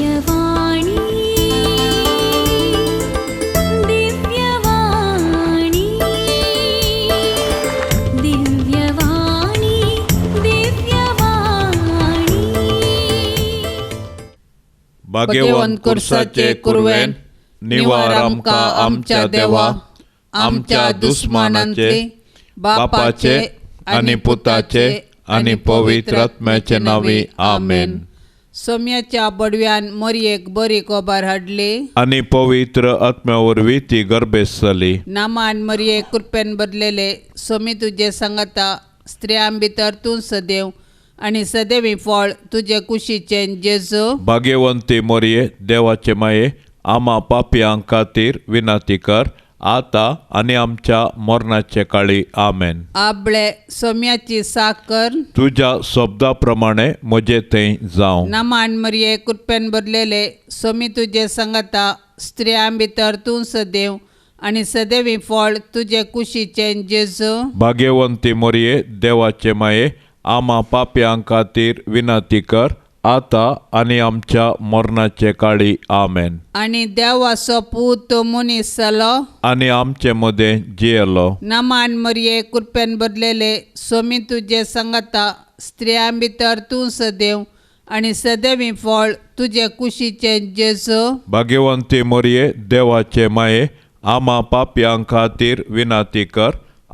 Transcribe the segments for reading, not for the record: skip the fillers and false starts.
दिव्यवाणी दिव्यवाणी दिव्यवाणी दिव्यवाणी भाग्यवान कुर्साचे कुरवेन निवार आमका आमच्या देवा आमच्या दुश्मनांचे बापाचे आणि पुताचे आणि पवित्र आत्म्याचे नावे आमेन. सोम्याच्या बडव्यान मरियेक बरी कोबार हाडली आणि पवित्र आत्म्यावरवी ती गर्भेस जाली. नामान मरिये कृपेन बदलेले सोमी तुझे सांगता स्त्रियां भितर तूं सदैव आणि सदैवी फळ तुझे कुशीचे जेजू. भाग्यवंती मोरये देवाचे माये आम्हा पापियांक खातीर विनंती कर आता आणि आमच्या मरणाचे काळी आमेन. आपले सोम्याची साकर तुझ्या शब्दाप्रमाणे म्हजे थंय जावं. नामान मरिये कृपेन बदलेले सोमी तुझे सांगता स्त्रियां भितर तूं सदैव आणि सदैवी फळ तुझे कुशीचे जेजू. भाग्यवंती मोरये देवाचे माये आम्हा पापियांक खातीर विनंती कर आता आणि आमच्या मरणाचे काळी आमेन. आणि देवाचो पूत मनीस जालो आणि आमचे मध्ये जियेलो. नामान मरिये कृपेन बदलेले सोमी तुझे सांगता स्त्रियां भितर तूं सदैव आणि सदैवी फळ तुझे कुशीचे जेजू. भाग्यवंती मोरये देवाचे माये आम्हा पापियांक खातीर विनंती कर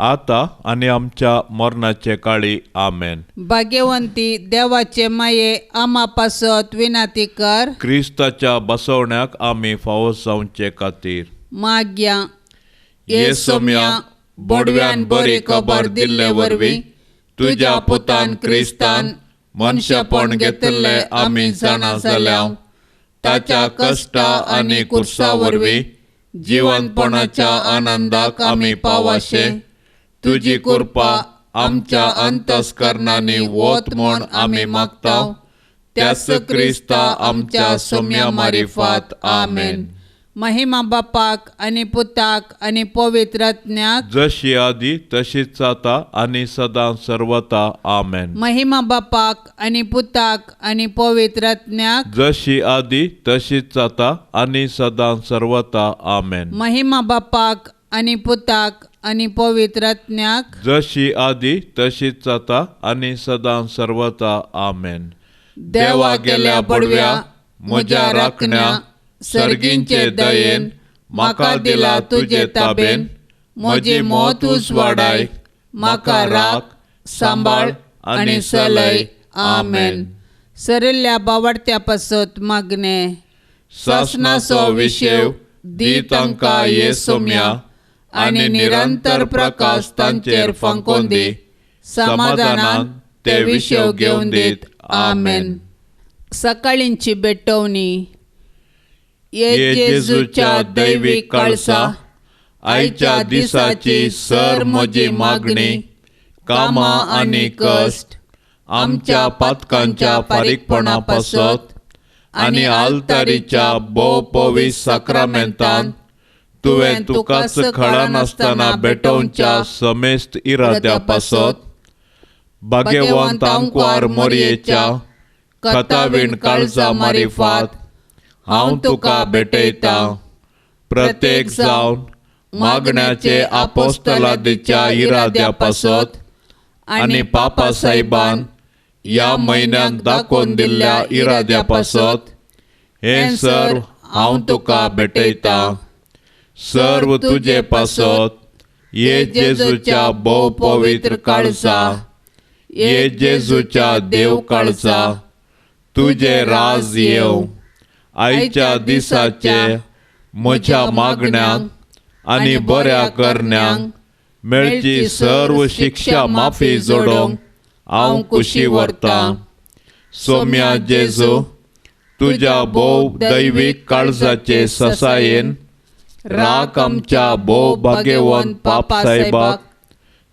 आता आणि आमच्या मरणाचे काळी आमेन. भाग्यवंती देवाचे माये आम्हा पासत विनंती कर. क्रिस्ताच्या बसवण्याक आम्ही फावो जावचे खातीर माग्या ये सोम्या बडव्यान बरी खबर दिल्ले वरवी तुझ्या पुतान क्रिस्तान मनशापण घेतले आम्ही जाणा जाल्याव ताच्या कष्टा आणि कुर्सा वरवी जिवंतपणाच्या आनंदाक आम्ही पावाशे तुझी कृपा आमच्या अंतस्करणाने वोत म्हूण आम्ही मागताव त्यास क्रिस्ता आमच्या सोम्या मारिफात आमेन. महिमा बापाक आणि पुताक आणि पवित्र आत्म्याक जशी आधी तशीच आता आणि सदां सर्वता आमेन. महिमा बापाक आणि पुताक आणि पवित्र आत्म्याक जशी आधी तशीच आता आणि सदां सर्वता आमेन. महिमा बापाक आणि पुताक आणि पवित्र आत्म्याक जशी आधी तशीच आता आणि सदां सर्वता आमेन. देवा गेल्या बडव्या म्हज्या राखण्या सर्गींचे दयेन म्हाका दिला तुझे ताबेन म्हजी मोत उजवाडाय म्हाका राख सांबाळ आणि सलय आमेन. सरिल्ल्या बावडत्या पासत मागणे शासनाचो विशेव दी तांकां ये सोम्या आणि निरंतर प्रकाश तांचेर फंकोन दी समाधानान ते विशेव घेवन दीत आमेन. सकाळींची बेटवणी ये जेजूच्या दैवीक कळसा आयच्या दिसाची सर म्हजी मागणी कामां आनी कश्ट आमच्या पातकांच्या फारीकपणा पासत आणि आलतारीच्या भोव पवित्र साक्रामेंतान तुवें तुकाच खळनासतना बेटोवच्या समेस्त इराद्या पासत भाग्यवंत आंकवार मोरयेच्या कथावीण काळजा मारिफात हांव तुका भेटयता. प्रत्येक जावन मागण्याचे आपोस्तलादीच्या इराद्या पासत आणि पापा साहेबान या म्हयन्यात दाखोवन दिल्ल्या इराद्या पासत हे सर्व हांव तुका भेटयता. सर्व तुजे पासत ये जेजूच्या भोव पवित्र काळजा ये जेजूच्या देव काळजा तुझे राज येव. आयच्या दिसाचे म्हज्या मागण्यांक आणि बऱ्या करण्यांक मेळची सर्व शिक्षा माफी जोडोंक हांव खुशी व्हरता. सोम्या जेजू तुझ्या भोव दैवीक काळजाचे ससायेन राख आमच्या भोव भाग्यवंत पापा साहेबाक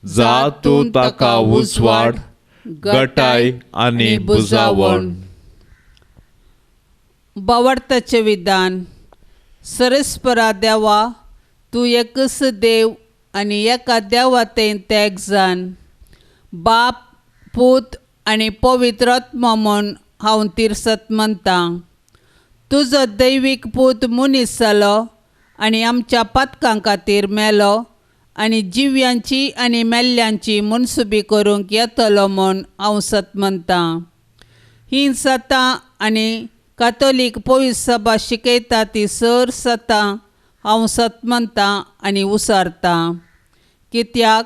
जा तूं ताका उजवाड गटाय आणि बुजावण. बावडताचे विधान. सरस्परा देवा तूं एकच देव आणि एका देवातेन तेग जाण. बाप पूत आणि पवित्र आत्मा म्हूण हांव तिरसत म्हणटा. तुजो दैवीक पूत मनीस जालो आनी आमच्या पातकां खातीर मेलो आनी जिव्यांची आनी मेल्ल्यांची मनसुबी करूंक येतलो म्हूण हांव सत म्हणटां. हीं सतां आनी कातोलीक पवित्र सभा शिकयता ती सर सतां हांव सत म्हणटां आनी उसारतां. कित्याक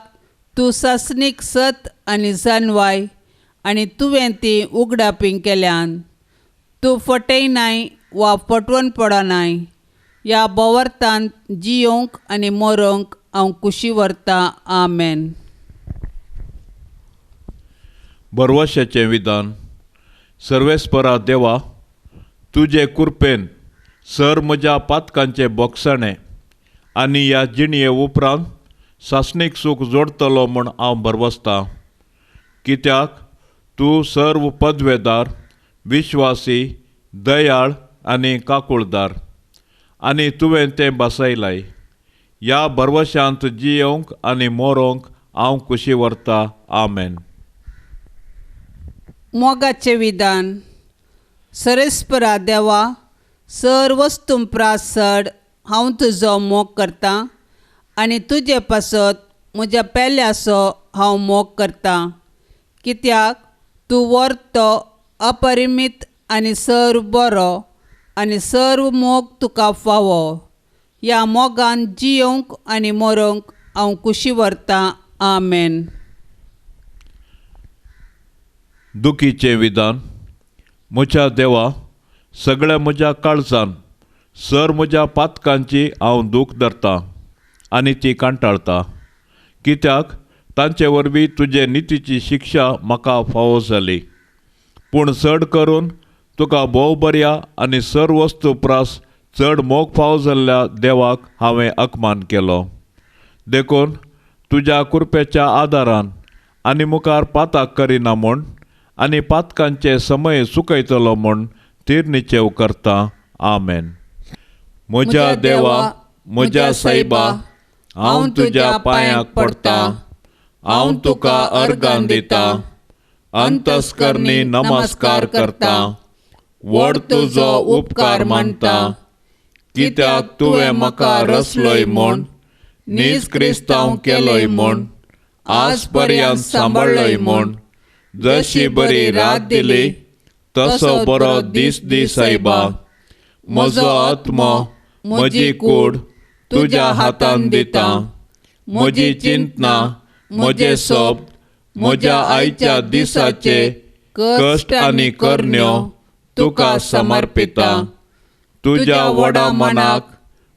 तूं सासणीक सत आनी जानवाय आनी तुवें ती उगडापी केल्यान. तूं फटयनाय वा फटवून पडनाय. ह्या बोवार्थांत जियोंक आनी मरोंक हांव कुशी व्हरतां. आमेन. बरवशाचें विधान. सर्वेस्परा देवा, तुजे कृपेन सर म्हज्या पातकांचे बोगसणे आनी ह्या जिणये उपरांत सासणीक सूख जोडतलो म्हूण हांव बरवसतां. कित्याक तूं सर्व पदवेदार, विश्वासी, दयाळ आनी काकूळदार आनी तुवें तें बसयलाय. ह्या बरवशांत जियोंक आनी मरोंक हांव कुशी व्हरतां. आमेन. मोगाचें विधान. सर्वेस्परा देवा, सर वस्तूं प्रास चड हांव तुजो मोग करतां आनी तुजे पासत म्हज्या पेल्याचो हांव मोग करतां. कित्याक तूं वर्तो अपरिमीत आनी सर्व बरो आनी सर्व मोग तुका फावो. ह्या मोगान जियोंक आनी मरोंक हांव कुशी व्हरतां. आमेन. दुखीचें विधान. म्हज्या देवा, सगळ्या म्हज्या काळजान सर म्हज्या पातकांची हांव दूख धरतां आनी ती कांटाळतां. कित्याक तांचे वरवीं तुजे नितीची शिक्षा म्हाका फावो जाली. पूण चड करून तुका भोव बऱ्या आनी सर वस्तू प्रास चड मोग फावो जाल्ल्या देवाक हांवें अकमान केलो. देखून तुज्या कृपेच्या आदारान आनी मुखार पाताक करिना म्हूण आनी पातकांचे समय सुकयतलो म्हूण तीर निचेव करतां. आमेन. म्हज्या देवा, म्हज्या सायबा, हांव तुज्या पांयांक पडटां. हांव तुका अर्गां दितां, अंतस्करणी नमस्कार करतां. व्हड तुजो उपकार मानतां. कित्याक तुवें म्हाका रचलोय म्हूण, नीज क्रिस्तांव केलोय म्हूण, आज पर्यंत सांबाळलोय म्हूण, जशी बरी रात दिली तसो बरो दीस दी सायबा. म्हजो आत्मो, म्हजी कूड तुज्या हातान दितां. म्हजी चिंतना, म्हजे सोब, म्हज्या आयच्या दिसाचे कश्ट आनी करण्यो तुका समर्पितां. तुज्या व्हडा मनाक,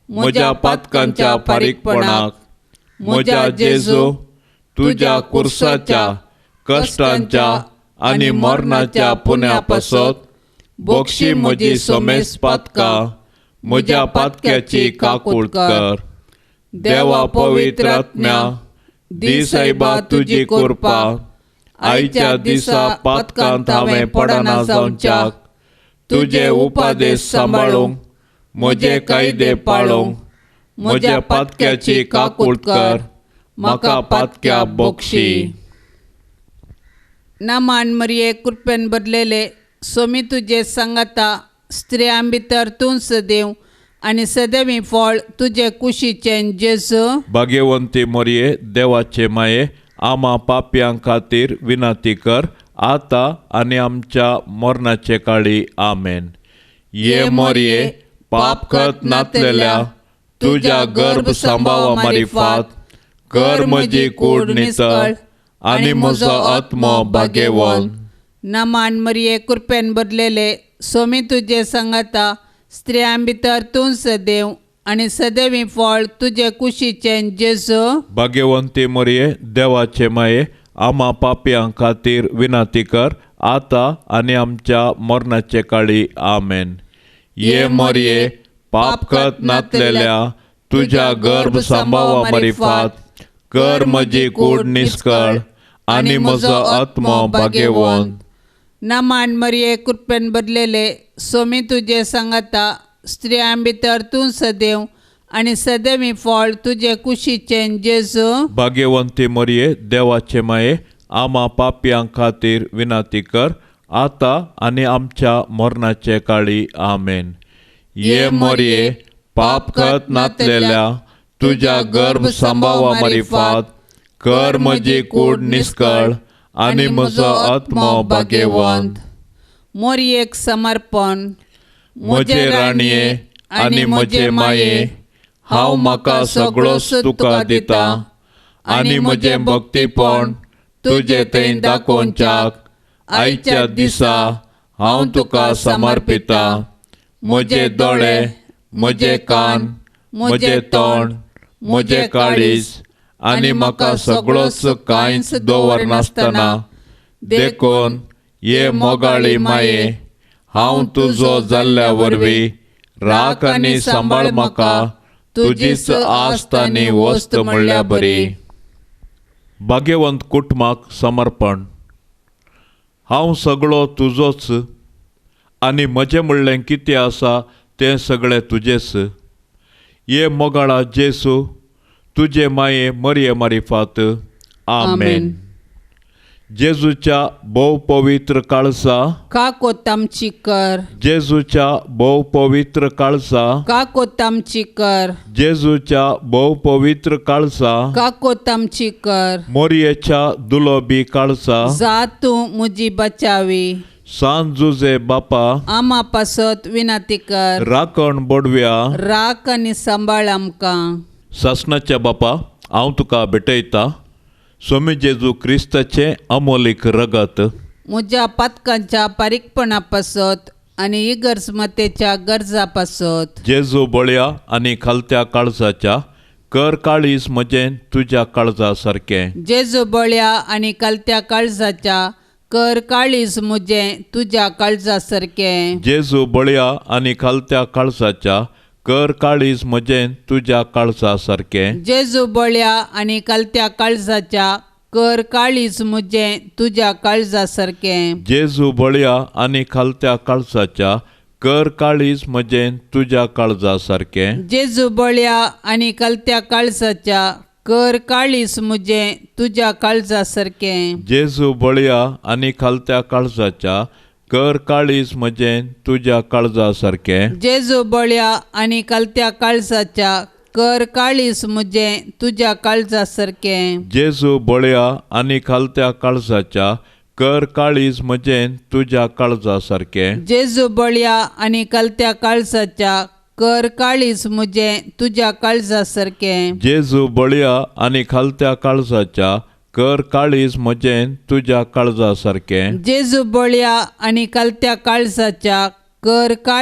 म्हज्या पातकांच्या फारीकपणाक, म्हज्या जेजू, तुज्या कुर्साच्या कश्टांच्या आनी मरणाच्या पुण्या पासत बोगशी म्हजी सोमेस पातकां, म्हज्या पातक्याची काकूळ कर. देवा पवित्र आत्म्या, दी सायबा तुजी कृपा. आयच्या दिसा पातकांत हांवें पडना जावच्याक तुजे उपादेश सांबाळूंक, म्हजे कायदे पाळूंक, म्हज्या पातक्याची काकूळ कर. म्हाका पातक्या बोगशी. नामान मरिये कृपेन बदलेले सोमी तुजे सांगाता स्त्रियां भितर तूं सदैव आनी सदैवी फळ तुजे कुशीचें जेजू. भाग्यवंती मरिये, देवाचे माये, आमा पाप्यां खातीर विनाती कर, आता आनी आमच्या मरणाचे काळी. आमेन. ये मरिये, पापखत नातलेल्या तुज्या गर्भ सांबावा मारिफात कर म्हजी कूड नितळ आनी म्हजो आत्मो भाग्यवान. नामान मरिये कृपेन बदलेले सोमी तुजे सांगाता स्त्रियां भितर तूं सदैव आनी सदैवी फळ तुजे कुशीचें जेजू. भाग्यवंती मरिये, देवाचे माये, आमा पाप्यां खातीर विनाती कर, आता आनी आमच्या मरणाचे काळी. आमेन. ये मरिये, पापखत नातलेल्या तुज्या गर्भ सांबावा मारिफात कर म्हजी कूड निस्कळ आनी म्हजो आत्मो भाग्यवान. नामान मरिये कृपेन बदलेले सोमी तुजे सांगाता स्त्रियां भितर तूं सदैव आनी सदैवी फळ तुजे कुशीचें जेजू. भाग्यवंती मरिये, देवाचे माये, आमा पाप्यां खातीर विनाती कर, आता आनी आमच्या मरणाचे काळी. आमेन. ये मोरये पाप खत नातलेल्या तुझ्या गर्भ संभावा मारिफात कर म्हजी कूड निस्कळ आनी म्हजो आत्मो भाग्यवंत. मोरयेक समर्पण. म्हजे राणये आनी म्हजे माये हांव म्हाका सगळोच तुका दिता आनी म्हजें भक्तीपण तुजे थंय दाखोवच्याक आयच्या दिसा हांव तुका समर्पिता. म्हजे दोळे, म्हजे कान, म्हजें तोंड, म्हजें काळीज आनी म्हाका सगळोच कांयच दवरनासतना देखून ये मोगाळी माये हांव तुजो जाल्ल्या वरवीं राख आनी सांबाळ म्हाका तुजीच आस्त आनी वस्त म्हणल्यार बरी. भाग्यवंत कुटुंबाक समर्पण. हांव सगळो तुजोच आनी म्हजें म्हणलें कितें आसा तें सगळें तुजेंच. ये मोगाळा जेसू तुजे माये मरये मारिफात. आमेन. जेजूच्या भोव पवित्र काळसा काकोत आमची कर. जेजूच्या भोव पवित्र काळसा काकोत आमची कर. जेजूच्या भोव पवित्र काळसा काकोत आमची कर. मोरयेच्या दुलोबी काळसा जा तूं म्हजी बचावी. सांज जुजे बापा आमा पासत विनाती कर. राखण बोडव्या राख आनी सांबाळ आमकां. सासणाच्या बापा हांव तुका भेटयता स्वामी जेजू क्रिस्ताचे अमोलीक रगत म्हज्या पातकांच्या पारीकपणा पासत आनी इगर्जमतेच्या गरजा पासत. जेजू बळ्या आनी खालत्या काळजाच्या कर काळीज म्हजें तुज्या काळजा सारकें. जेजू बळ्या आनी कलत्या काळजाच्या कर काळीज म्हजें तुज्या काळजा सारकें. जेजू बळ्या आनी खालत्या काळजाच्या कर काळीज म्हजें तुज्या काळजा सारकें. जेजू बळ्या आनी कलत्या काळजाच्या कर काळीज म्हजें तुज्या काळजा सारकें. जेजू बळ्या आनी खालत्या काळजाच्या कर काळीज म्हजें तुज्या काळजा सारकें. जेजू बळ्या आनी कलत्या काळजाच्या कर काळीज म्हजें तुज्या काळजा सारकें. जेजू बळ्या आनी खालत्या काळजाच्या कर काळीज म्हजें तुज्या काळजा सारकें. जेजू बळ्या आनी कलत्या काळजाच्या कर काळीज म्हजें तुज्या काळजा सारकें. जेजू बळ्या आनी खालत्या काळजाच्या कर काळीज म्हजें तुज्या काळजा सारकें. जेजू बळ्या आनी कलत्या काळजाच्या कर काळीज म्हजें तुज्या काळजा सारकें. जेजू बळ्या आनी खालत्या काळजाच्या कर काळीज म्हजें तुज्या काळजा सारकें. जेजू बळ्या आनी कलत्या काळजाच्या कर काळीज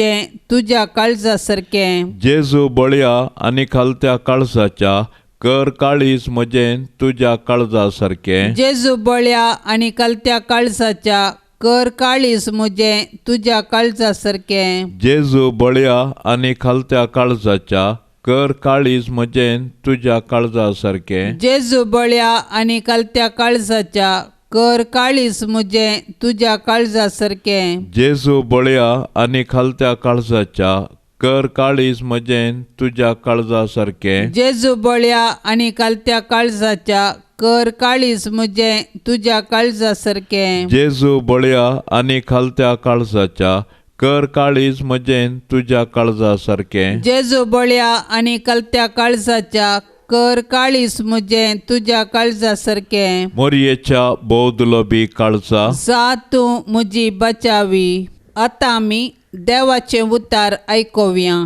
म्हजें तुज्या काळजा सारकें. जेजू बळ्या आनी खालत्या काळजाच्या कर काळीज म्हजें तुज्या काळजा सारकें. जेजू बळ्या आनी कलत्या काळजाच्या कर काळीज म्हजें तुज्या काळजा सारकें. जेजू बळ्या आनी खालत्या काळजाच्या कर काळीज म्हजें तुज्या काळजा सारकें. जेजू बळ्या आनी कलत्या काळजाच्या कर काळीज म्हजें तुज्या काळजा सारकें. जेजू बळ्या आनी खालत्या काळजाच्या कर काळीज म्हजें तुज्या काळजा सारकें. जेजू बळ्या आनी कलत्या काळजाच्या कर काळीज म्हजें तुज्या काळजा सारकें. जेजू बळ्या आनी खालत्या काळजाच्या कर काळीज म्हजें तुज्या काळजा सारकें. जेजू बळ्या आनी कलत्या काळजाच्या कर काळीज म्हजें तुज्या काळजा सारकें. मोरयेच्या भोवदुलोबी काळजा जा तूं म्हजी बचावी. आतां आमी देवाचें उतार आयकोवया.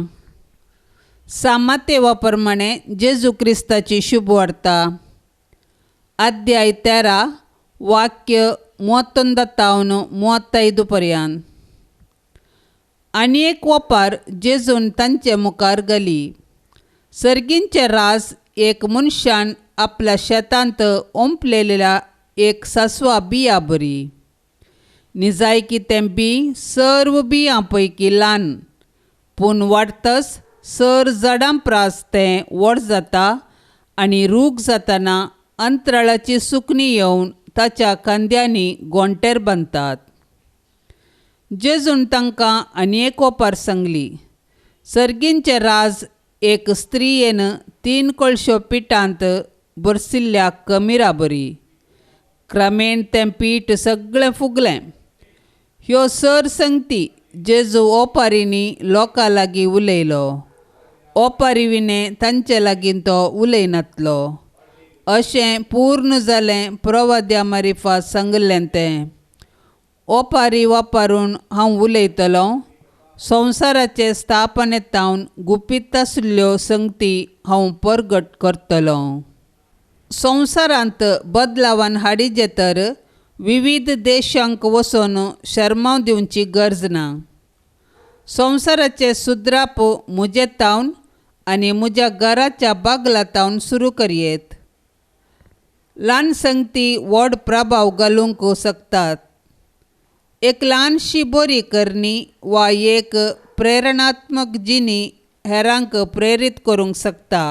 सामातेवा प्रमाणे जेजू क्रिस्ताची शुभ वार्ता. अध्याय 13 वाक्य 31 पर्यंत. आनी एक वपार जेजून तांचे मुखार घाली. सर्गींचे रास एक मनशान आपल्या शेतांत ओंपलेल्या एक सांसवा बिया बरी. निजायकी तें बी सर्व बियां पैकी ल्हान, पूण वाडतस सर झाडां प्रास तें व्हड जाता आनी रूख जातना अंतराळाची सुकणी येवन ताच्या खांद्यांनी गोंटेर बांदतात. जेजून तांकां आनी एक ओपार सांगली. सर्गींचे राज एक स्त्रियेन 3 कळश्यो पिठांत बरसिल्ल्या कमिरा बरी. क्रमेण तें पीठ सगळें फुगलें. ह्यो सर संगती जेजू ओपारींनी लोकां लागीं उलयलो. ओपारी तांचे लागीं तो उलयनातलो. अशें पूर्ण जालें प्रवाद्या मारिफा सांगलें तें. ओपारी वापरून हांव उलयतलों. संवसाराचे स्थापनेतावन गुपीत आशिल्ल्यो संगती हांव परगट करतलों. संवसारांत बदलावान हाडिजे तर विविध देशांक वचून शर्माव दिवची गरज ना. संवसाराचे सुद्राप म्हजे तावन आनी म्हज्या घराच्या बागलातावन सुरू करयेत. ल्हान संगती व्हड प्रभाव घालूंक शकतात. एक ल्हानशी बरी करणी वा एक प्रेरणात्मक जिणी हेरांक प्रेरीत करूंक शकता.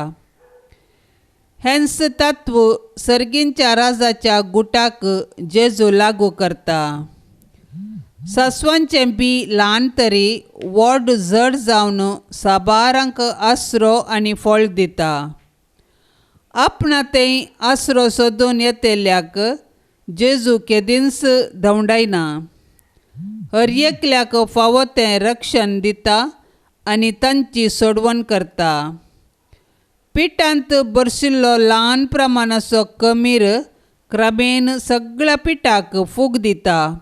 हेंच तत्व सर्गींच्या राजाच्या गुटाक जेजू लागू करता. सासवांचें बी ल्हान तरी व्हड जड जावन साबारांक आसरो आनी फळ दिता. आपणातय आसरो सोदून येतेल्याक जेजू केदींच धवडायना. हर एकल्याक फावो तें रक्षण दिता आनी तांची सोडवण करता. पिठांत बरशिल्लो ल्हान प्रमाणाचो कमीर क्रमेन सगळ्या पिठाक फूग दिता.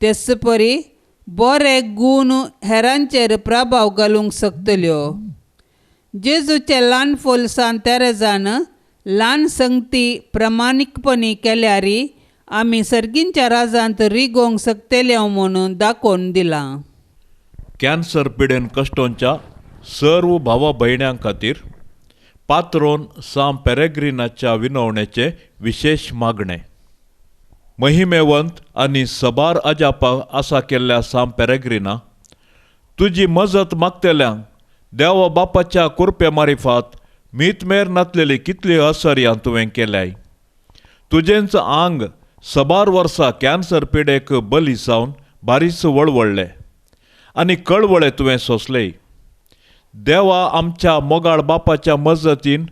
तेच परी बरे गूण हेरांचेर प्रभाव घालूंक शकतल्यो. जेजूचे ल्हान फोलसान तेरेजान ल्हान संगती प्रमाणीकपणी केल्यारी आमी सर्गींच्या राजांत रिगोवंक शकतल्यो म्हणून दाखोवन दिलां. कॅन्सर पिडेन कश्टोंच्या सर्व भावा भयण्यां खातीर पात्रोन सांब पेरेग्रिनाच्या विनवणेचे विशेष मागणे. महिमेवंत आनी सबार अजापा आसा केल्ल्या सांब पेरेग्रिना, तुजी मजत मागतेल्यांक देवा बापाच्या कुरपे मारिफात मीतमेर नातलेली कितली असर्यां तुवें केल्याय. तुजेंच आंग सबार वर्सां कॅन्सर पिडेक बली जावन बारीस वळवळ्ळें आनी कळवळे तुवें सोंसलेय. देवा आमच्या मोगाळ बापाच्या मजतीन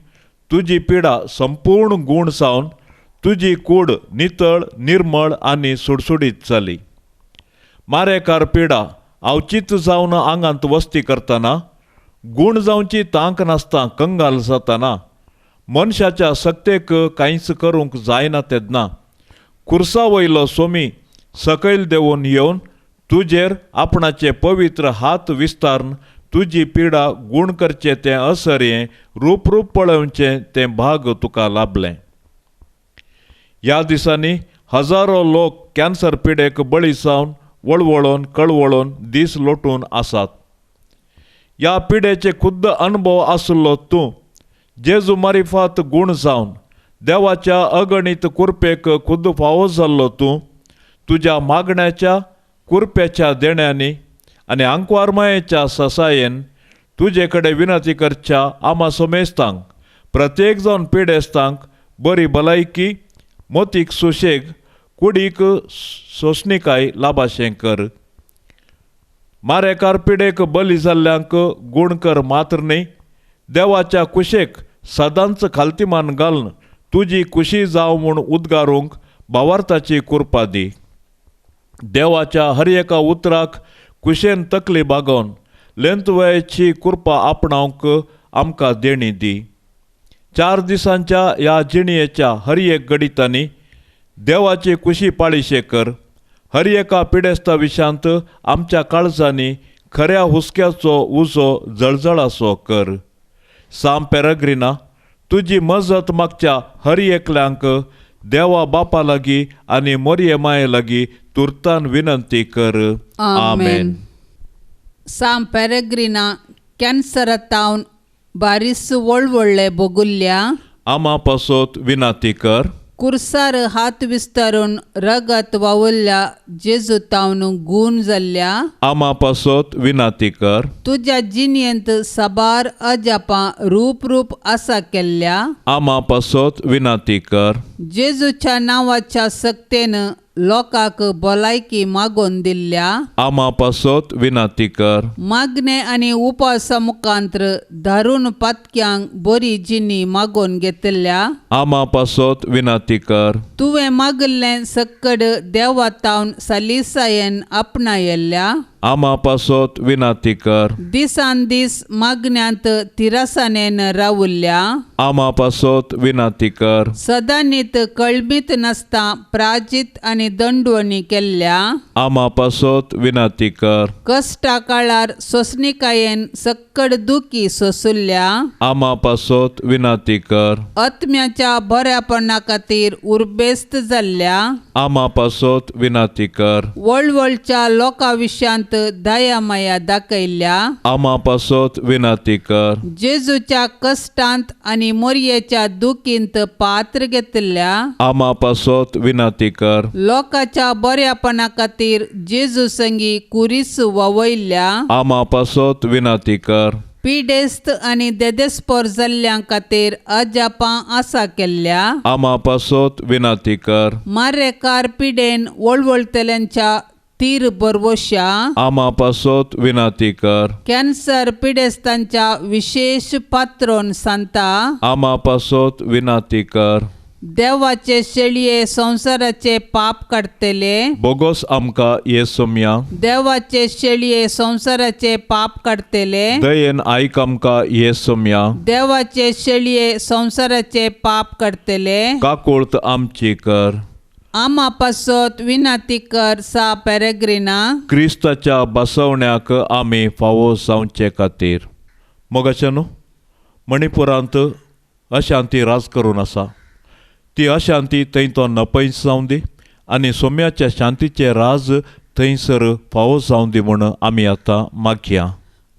तुजी पिडा संपूर्ण गूण जावन तुजी कूड नितळ निर्मळ आनी सुडसुडीत जाली. मारेकार पिडा अवचित जावन आंगांत वस्ती करतना, गूण जावची तांक नासता कंगाल जातना, मनशाच्या सक्तेक कांयच करूंक जायना तेदना कुर्सा वयलो सोमी सकयल देंवून येवन तुजेर आपणाचे पवित्र हात विस्तारून तुजी पिडा गूण करचे तें असर्यें रूप पळोवचें तें भाग तुका लाभलें. ह्या दिसांनी हजारो लोक कॅन्सर पिडेक बळी जावन वळवळोन कळवळोन दीस लोटून आसात. ह्या पिडेचे खुद्द अनुभव आसलो तूं जेजू मारिफात गूण जावन देवाच्या अगणित कुरपेक खुद्द फावो जाल्लो तूं तुज्या मागण्याच्या कुरप्याच्या देण्यांनी आनी आंकवारमायेच्या ससायेन तुजे कडेन विनंती करच्या आमा सोमेस्तांक प्रत्येक जावन पिडेस्तांक बरी भलायकी, मोतीक सुशेग, कुडीक सोंसणीकाय लाभाशें कर. मारेकार पिडेक बली जाल्ल्यांक गूण कर मात्र न्ही, देवाच्या कुशेक सदांच खालतीमान घालून तुजी कुशी जाव म्हूण उद्गारूंक भावार्थाची कुरपा दी. देवाच्या हर एका उतराक कुशेन तकली बागोवन लेंतवयाची कुरपा आपणावंक आमकां देणी दी. 4 दिसांच्या ह्या जिणयेच्या हर एक घडितांनी देवाची कुशी पाळीशे कर. हर एका पिडेस्ता विशांत आमच्या काळजांनी खऱ्या हुस्क्याचो उजो जळजळासो कर. सांब पेरेग्रिना, तुजी मजत मागच्या हर एकल्यांक देवा बापा लागीं आनी मोरये माये लागीं तुर्तान विनंती कर. आमेन. सांब पेरेग्रिना कॅन्सरातावन बारीस वळवळ्ळे बोगुल्ल्या आमा पासोत विनंती कर. कुर्सार हात विस्तारून रगत वावुल्ल्या जेजू तावन गूण जाल्ल्या आमा पासोत विनंती कर. तुज्या जिणयेंत साबार अजापां रूप आसा केल्ल्या आमा पासोत विनंती कर. जेजूच्या नांवाच्या सक्तेन लोकांक भलायकी मागोवन दिल्ल्या आमा पासत विनाती कर. मागणे आनी उपासा मुखांत्र धारून पातक्यांक बरी जिणी मागोवन घेतिल्ल्या आमा पासत विनाती कर. तुवें मागल्लें सक्कड देवातावन सालिसायेन आपणायल्ल्या आमा पासत विनाती कर. दिसान दीस मागण्यांत तिरासानेन रावुल्ल्या आमा पासत विनाती कर. सदांनीत कळमीत नासता प्राजीत आनी दंडवणी केल्ल्या आमा पासत विनाती कर. कश्टा काळार सोंसणिकायेन सक्कड दुखी सोंसुल्ल्या आमा पासत विनाती कर. आत्म्याच्या बऱ्यापणा खातीर उर्बेस्त जाल्ल्या आमा पासत विनाती कर. वळवळच्या लोकां विशयांत दया माया दाखयल्ल्या आमा पासत विनाती कर. जेजूच्या कश्टांत आनी मोरयेच्या दुखींत पात्र घेतिल्ल्या आमा पासत विनाती कर. लोकांच्या बऱ्यापणा खातीर जेजू संगी कुरीस ववयल्ल्या आमा पासत विनाती कर. पिडेस्त आनी देदेस्पर जाल्ल्यां खातीर अजापां आसा केल्ल्या आमा पासत विनाती कर. मारेकार पिडेन वळवळतल्यांच्या तीर बरवश्या आमा पासत विनाती कर. कॅन्सर पिडेस्तांच्या विशेष पात्रोन सांता आमा पासत विनाती कर. देवाचे शेळये संवसाराचे पाप काडटले बोगोस आमकां येसुम्या. देवाचे शेळये संवसाराचे पाप काडटले दयेन आयक आमकां येसुम्या. देवाचे शेळये संवसाराचे पाप काडटले काकुळत आमची कर. आमा पासत विनाती कर सा पेरेग्रिना क्रिस्ताच्या बसवण्याक आमी फावो जावचे खातीर. मोगाचेनो मणिपुरांत अशांती राज करून आसा. ती अशांती थंय तो नपयस जावं दी आनी सोम्याच्या शांतीचे राज थंयसर फावो जावं दी म्हूण आमी आतां मागया.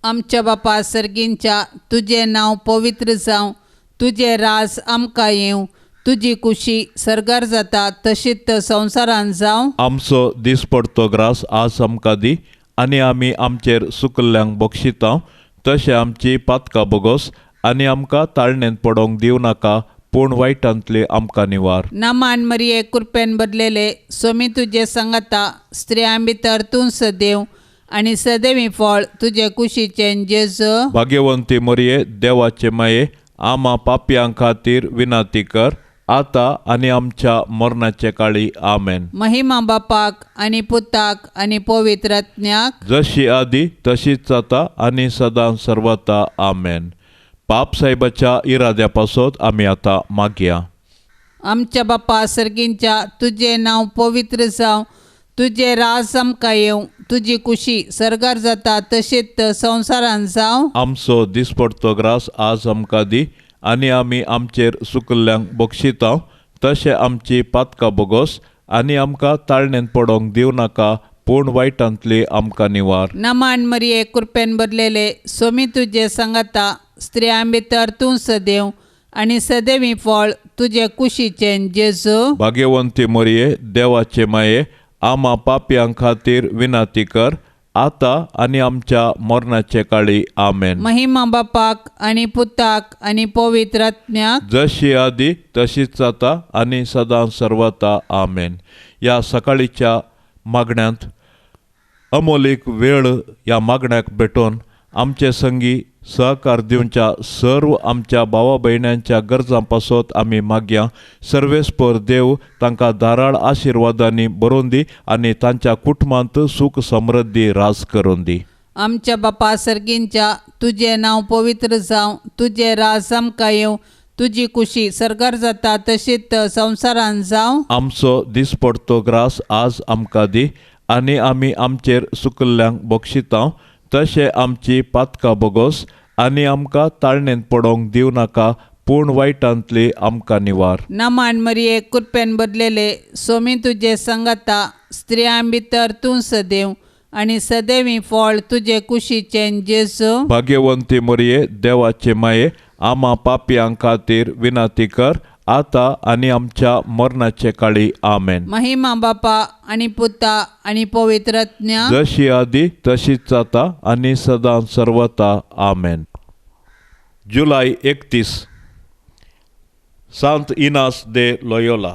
आमच्या बापा सर्गींच्या तुझे नांव पवित्र जावं, तुझे राज आमकां येवं, तुजी कुशी सरगार जाता तशीच संवसारान जावं. आमचो दिसपडतो ग्रास आज आमकां दी आनी आमी आमचेर सुकल्ल्यांक बक्षिता तशें आमची पातकां बोगोस आनी आमकां ताळणेंत पडोवंक दिवं नाका पूण वायटांतले आमकां निवार. नामान मरिये कृपेन बदलेले सोमी तुजे सांगाता स्त्रियां भितर तूं सदैव आनी सदैवी फळ तुजे कुशीचें जेजू. भाग्यवंती मरिये देवाचे माये आमा पापयां खातीर विनाती कर आतां आनी आमच्या मरणाचे काळी आमेन. महिमा बापाक आनी पुताक आनी पवित्र आत्म्याक जशी आदी तशीच जाता आनी सदां सर्वता आमेन. पाप साहेबाच्या इराद्या पासत आमी आतां मागया. आमच्या बापा सर्गींच्या तुझे नांव पवित्र जावं, तुझे राज आमकां येवं, तुजी कुशी सरगार जाता तशीच संवसारान जावं. आमचो दिसपडतो ग्रास आज आमकां दी आनी आमी आमचेर सुकल्ल्यांक बक्षिता तशें आमची पातकां बोगोस आनी आमकां ताळणेंत पडोवंक दिवं नाका पूण वायटांतली आमकां निवार. नामान मरिये कृपेन बदलेले सोमी तुजे सांगाता स्त्रियां भितर तूं सदैव आनी सदैवी फळ तुजे कुशीचें जेजू. भाग्यवंती मरिये देवाचे माये आमा पापयां खातीर विनाती कर आतां आनी आमच्या मरणाचे काळी आमेन. महिमा बापाक आनी पुताक आनी पवित्र आत्म्याक जशी आदी तशीच जाता आनी सदां सर्वता आमेन. ह्या सकाळीच्या मागण्यांत अमोलीक वेळ ह्या मागण्याक भेटोवन आमचे संगी सहकार दिवच्या सर्व आमच्या भावा भयण्यांच्या गरजां पासत आमी मागया. सर्वेस्पर देव तांकां धाराळ आशिर्वादांनी भरोवन दी आनी तांच्या कुटुंबांत सुख समृद्धी रास करून दी. आमच्या बापा सर्गींच्या तुझे नांव पवित्र जावं, तुझे राज आमकां येवं, तुजी कुशी सरगार जाता तशीच संवसारान जावं. आमचो दिसपडतो ग्रास आज आमकां दी आनी आमी आमचेर सुकल्ल्यांक बक्षिता तशें आमची पातकां बोगोस आनी आमकां ताळणेंत पडोवंक दिवं नाका पूण वायटांतली आमकां निवार. नामान मरिये कृपेन बदलेले सोमी तुजे सांगाता स्त्रियां भितर तूं सदैव आनी सदैवी फळ तुजे कुशीचें जेजू. भाग्यवंती मरिये देवाचे माये आमा पापयां खातीर विनाती कर आतां आनी आमच्या मरणाचे काळी आमेन. महिमा बापा आनी पुता आनी पवित्र आत्म्याक जशी आदी तशीच जाता आनी सदां सर्वता आमेन. जुलय 31 सांत इनास दे लोयोला.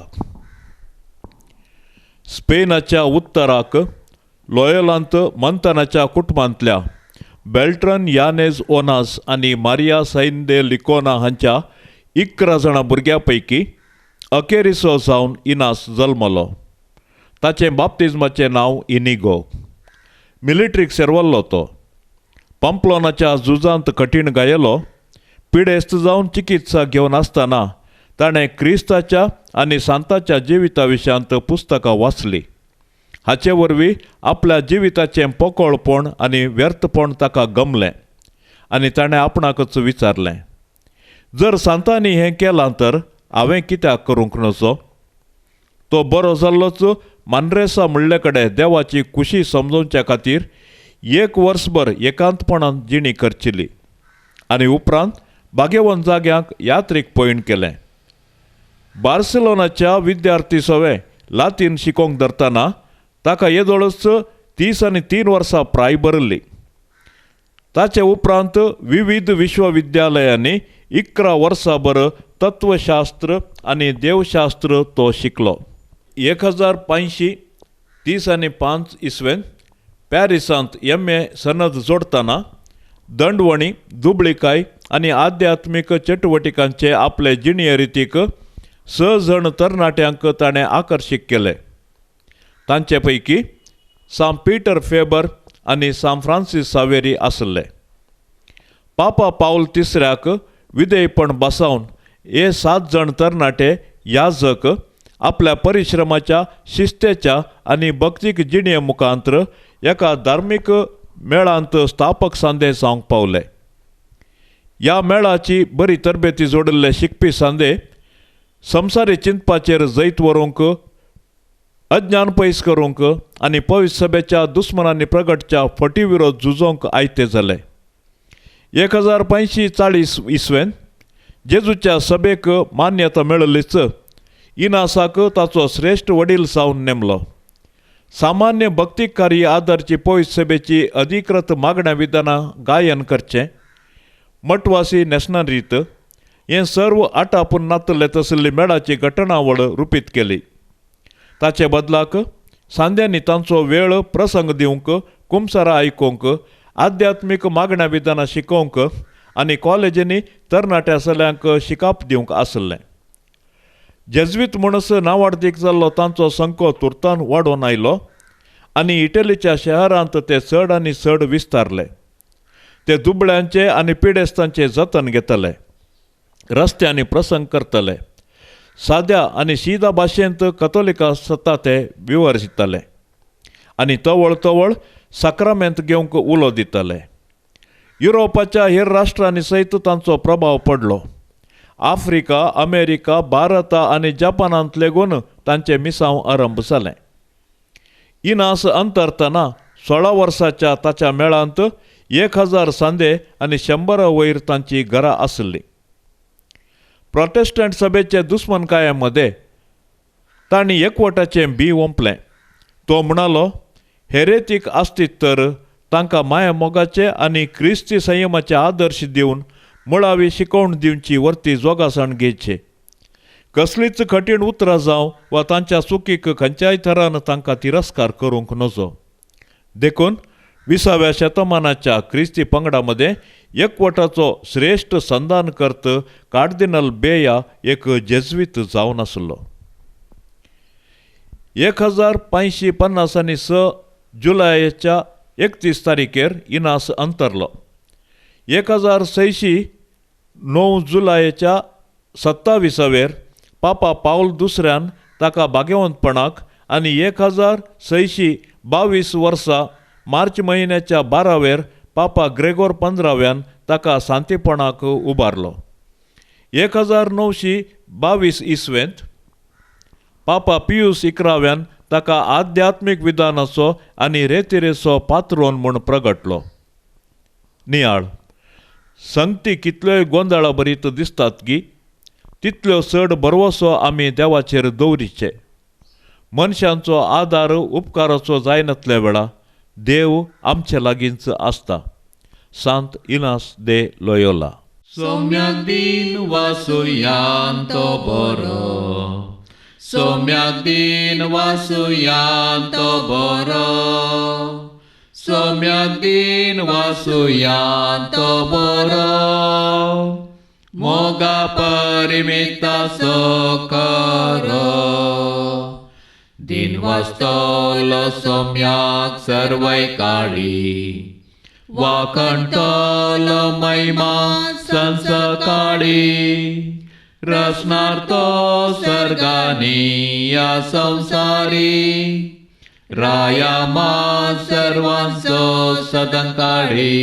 स्पेनाच्या उत्तराक लोयोलांत मंथनाच्या कुटुंबांतल्या बेल्ट्रन यानेज ओनास आनी मारिया सैन दे लिकोना हांच्या 11 जाणां भुरग्यां पैकी अखेरिसो जावन इनास जल्मलो. ताचें बाप्तिस्माचें नांव इनिगो. मिलिटरीक सेरवल्लो तो. पंपलोनाच्या झुजांत कठीण गायलो. पिडेस्त जावन चिकित्सा घेवन आसतना ताणें क्रिस्ताच्या आनी सांताच्या जिविता विशयांत पुस्तकां वाचलीं. हाचे वरवीं आपल्या जिविताचें पोकळपण आनी व्यर्थपण ताका गमलें आनी ताणें आपणाकच विचारलें, जर सांतांनी हें केलां तर हांवें कित्याक करूंक नजो. तो बरो जाल्लोच मांद्रेसा म्हणले कडेन देवाची खुशी समजोवचे खातीर 1 वर्सभर एकांतपणान जिणी करचिली आनी उपरांत बागेवन जाग्यांक यात्रेक पयण केलें. बार्सेलोनाच्या विद्यार्थी सवे लातीन शिकोवंक धरतना ताका येदोळच 33 वर्सां प्राय भरली. ताचे उपरांत विविध विश्वविद्यालयांनी 11 वर्सां भर तत्वशास्त्र आनी देवशास्त्र तो शिकलो. 1535 इसवेन पॅरिसांत MA सनद जोडतना दंडवणी, दुबळीकाय आनी आध्यात्मीक चटवटिकांचे आपले जिणे रितीक 6 जण तरणाट्यांक ताणें आकर्शीत केले. तांचे पैकी सांत पीटर फेबर आनी सांत फ्रांसीस सावेरी आसले. पापा पाऊल तिसऱ्याक विधेयपण बसावन हे 7 जण तरणाटे याजक आपल्या परिश्रमाच्या, शिस्तेच्या आनी भक्तीक जिणे मुखांतर एका धार्मीक मेळांत स्थापक सांदे जावंक पावले. ह्या मेळाची बरी तरबेती जोडिल्ले शिकपी सांदे संवसारी चिंतपाचेर जैत व्हरूंक, अज्ञान पयस करूंक आनी पवित्र सभेच्या दुस्मनांनी प्रगटच्या फटी विरोध झुजोवंक आयते जाले. 1540 इसवेन जेजूच्या सभेक मान्यता मेळ्ळीच इनासाक ताचो श्रेश्ठ वडील जावन नेमलो. सामान्य भक्तीक कार्य आदारची पवित्र सभेची अधिकृत मागण्या विधानां गायन करचें, मठवासी न्हेसणार रीत हें सर्व आटापून नातले तसली मेळाची घटनावळ रुपीत केली. ताचे बदलाक सांद्यांनी तांचो वेळ प्रसंग दिवंक, कुमसारां आयकूंक, आध्यात्मीक मागण्या विधानां शिकोवंक आनी कॉलेजींनी तरणाट्या चल्यांक शिकाप दिवंक आसलें. जेजुवीत म्हणस नांवाडतीक जाल्लो तांचो संको तुर्तान वाडोवन आयलो आनी इटलीच्या शहरांत ते चड आनी चड विस्तारले. ते दुबळ्यांचे आनी पिडेस्तांचे जतन घेतले, रस्त्यांनी प्रसंग करतले, साद्या आनी शिदा भाशेंत कथोलिका सत्ता ते विवर्जितले आनी तवळ तवळ सक्रामेंत घेवंक उलो दितले. युरोपाच्या हेर राष्ट्रांनी सयत तांचो प्रभाव पडलो. आफ्रिका, अमेरिका, भारत आनी जपानांत लेगून तांचे मिसांव आरंभ जालें. इनास अंतरतना 16 वर्साच्या ताच्या मेळांत 1000 सांदे आनी 100 वयर तांची घरां आसलीं. प्रोटेस्टंट सभेचे दुस्मनकाये तांणी एकवटाचें बी ओंपलें. तो म्हणालो, हेरेतीक आसतीत तर तांकां माया मोगाचे आनी क्रिस्ती संयमाचे आदर्श दिवन मुळावी शिकवण दिवची वर्ती जोगासण घेवचे. कसलीच कठीण उतरां जावं वा तांच्या चुकीक खंयच्याय तरान तांकां तिरस्कार करूंक नजो. देखून 20व्या शतमानाच्या क्रिस्ती पंगडामध्ये एकवटाचो श्रेश्ठ संधानकर्त कार्दिनल बेया एक जेजुवीत जावन आसलो. 1556 जुलयाच्या 31 तारीखेर इनास अंतरलो. 1609 जुलयाच्या 27वेर पापा पाऊल दुसऱ्यान ताका भाग्यवंतपणाक आनी 1622 वर्सा मार्च म्हयन्याच्या 12वेर पापा ग्रेगोर 15व्यान ताका सांतीपणाक उबारलो. 1922 इसवेंत पापा पियूस 11व्यान ताका आध्यात्मीक विधानाचो आनी रेतिरेचो पात्रोन म्हूण प्रगटलो. नियाळ संगती कितल्योय गोंदळा भरीत दिसतात की तितल्यो चड बरवसो आमी देवाचेर दवरीचे. मनशांचो आदार उपकाराचो जायनातल्या वेळा देव आमचे लागींच आसता. सांत इनास दे लोयोला. सौम्याक दिन वासुयांत बरो सौम्याक दीन वासुयांतो बरो सौम्याक दीन वासुयांतो बरो मोगा परिमिता सोकरो दिन वास्तोलो सौम्याक सर्वै काळी वाकणतलो महिमा संसकाळी रचनार्तो सर्गानी या संसारी रायामा सर्वांचो सदंकाळी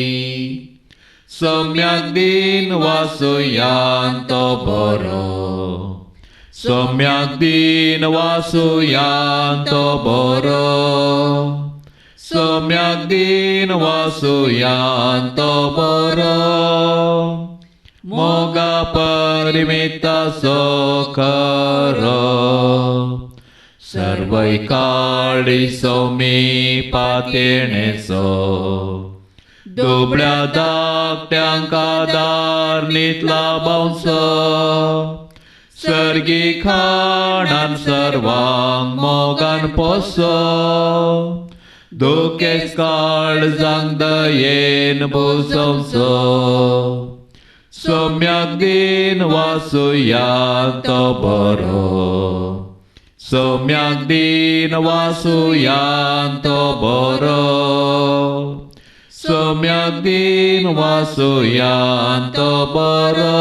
सौम्याक दीन वासुयांतो बरो सौम्याक दीन वासुयांतो बरो सौम्याक दीन वासुयांतो बरो मोगा परिमिता सोकरो सर्वै काळी सौमी पातेणेचो दुबळ्या धाकट्यांक आदार नीतला बावसो सर्गी खाणान सर्वांक मोगान पोसो दुखेस काळजांक दयेन बुसवचो सौम्याक दीन वासुयांतो बरो सौम्याक दीन वासुयांतो बरो सौम्याक दीन वासुयांतो बरो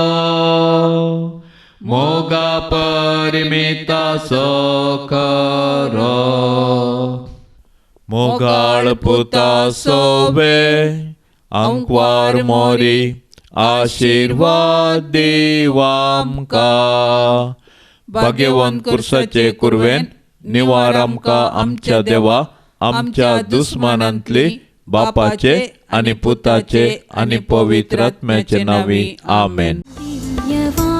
मोगा परिमिता सोकरो मोगाळ पुता सोबे अंकवार मोरी आशीर्वाद देवामका भाग्यवान कुर्साचे कुरवेन निवार आमकां आमच्या देवा आमच्या दुस्मानांतली बापाचे आणि पुताचे आणि पवित्र आत्म्याचे नावी आमेन. दिव्यवाणी